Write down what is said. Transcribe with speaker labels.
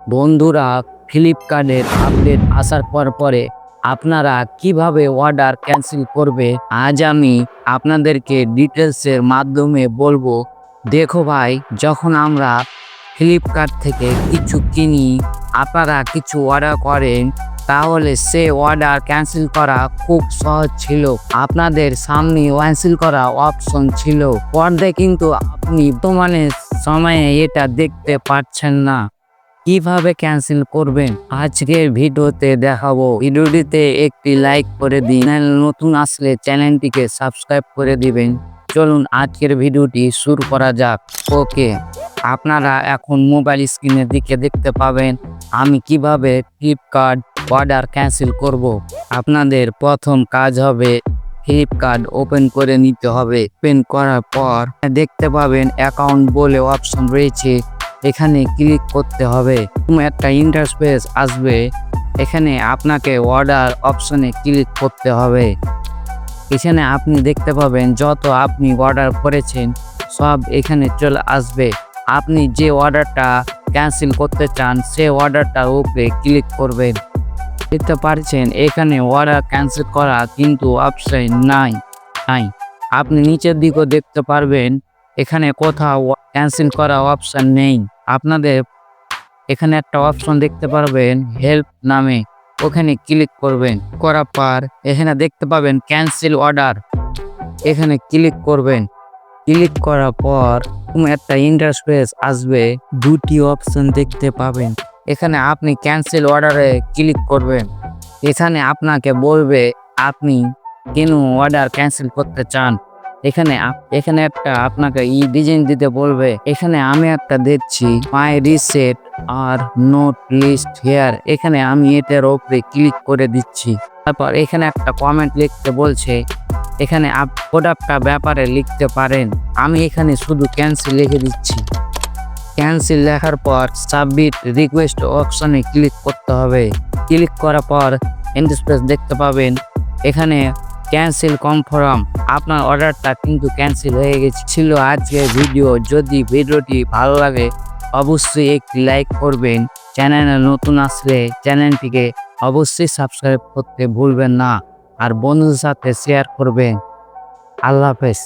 Speaker 1: বন্ধুরা, ফ্লিপকার্টের আপডেট আসার পরে আপনারা কিভাবে অর্ডার ক্যান্সেল করবে আজ আমি আপনাদেরকে ডিটেলসের মাধ্যমে বলবো। দেখো ভাই, যখন আমরা ফ্লিপকার্ট থেকে কিছু কিনি, আপনারা কিছু অর্ডার করেন, তাহলে সে অর্ডার ক্যান্সেল করা খুব সহজ ছিল। আপনাদের সামনে ক্যান্সেল করা অপশন ছিল, পর্দায় কিন্তু আপনি বর্তমানে সময়ে এটা দেখতে পাচ্ছেন না। কিভাবে ক্যান্সেল করবেন আজকের ভিডিওতে দেখাবো। ভিডিওটিতে একটি লাইক করে দিন, নতুন আসলে চ্যানেলটিকে সাবস্ক্রাইব করে দিবেন। চলুন আজকের ভিডিওটি শুরু করা যাক। ওকে, আপনারা এখন মোবাইল স্ক্রিনের দিকে দেখতে পাবেন আমি কিভাবে ফ্লিপকার্ট অর্ডার ক্যান্সেল করব। আপনাদের প্রথম কাজ হবে ফ্লিপকার্ট ওপেন করে নিতে হবে। ওপেন করার পর দেখতে পাবেন অ্যাকাউন্ট বলে অপশন রয়েছে, এখানে ক্লিক করতে হবে। একটা ইন্টারফেস আসবে, এখানে আপনাকে অর্ডার অপশনে ক্লিক করতে হবে। এখানে আপনি দেখতে পাবেন যত আপনি অর্ডার করেছেন সব এখানে চলে আসবে। আপনি যে অর্ডারটা ক্যান্সেল করতে চান সে অর্ডারটার উপরে ক্লিক করবেন। দেখতে পাচ্ছেন এখানে অর্ডার ক্যান্সেল করা কিন্তু অপশন নাই। আপনি নিচের দিকেও দেখতে পারবেন এখানে কোথাও ক্যান্সেল করা অপশন নেই। আপনাদের এখানে একটা অপশন দেখতে পারবেন হেল্প নামে, ওখানে ক্লিক করবেন। করার পর এখানে দেখতে পাবেন ক্যান্সেল অর্ডার, এখানে ক্লিক করবেন। ক্লিক করার পর একটা ইন্টারফেস আসবে, দুটি অপশন দেখতে পাবেন। এখানে আপনি ক্যান্সেল অর্ডারে ক্লিক করবেন। এখানে আপনাকে বলবে আপনি কেন অর্ডার ক্যান্সেল করতে চান। এখানে একটা আপনাকে ডিজাইন দিতে বলবে। এখানে আমি একটা দিচ্ছি মাই রিসেট আর নোট লিস্ট হেয়ার, এখানে আমি এটার উপরে ক্লিক করে দিচ্ছি। তারপর এখানে একটা কমেন্ট লিখতে বলছে, এখানে প্রোডাক্টটা ব্যাপারে লিখতে পারেন। আমি এখানে শুধু ক্যান্সেল লিখে দিচ্ছি। ক্যান্সেল লেখার পর সাবমিট রিকোয়েস্ট অপশনে ক্লিক করতে হবে। ক্লিক করার পর ইন্টারফেস দেখতে পাবেন এখানে ক্যান্সেল কনফার্ম, আপনার অর্ডারটা কিন্তু ক্যান্সেল হয়ে গেছিল। আজকের ভিডিও যদি ভিডিওটি ভালো লাগে অবশ্যই একটি লাইক করবেন। চ্যানেলে নতুন আসলে চ্যানেলটিকে অবশ্যই সাবস্ক্রাইব করতে ভুলবেন না, আর বন্ধুদের সাথে শেয়ার করবেন। আল্লাহ হাফেজ।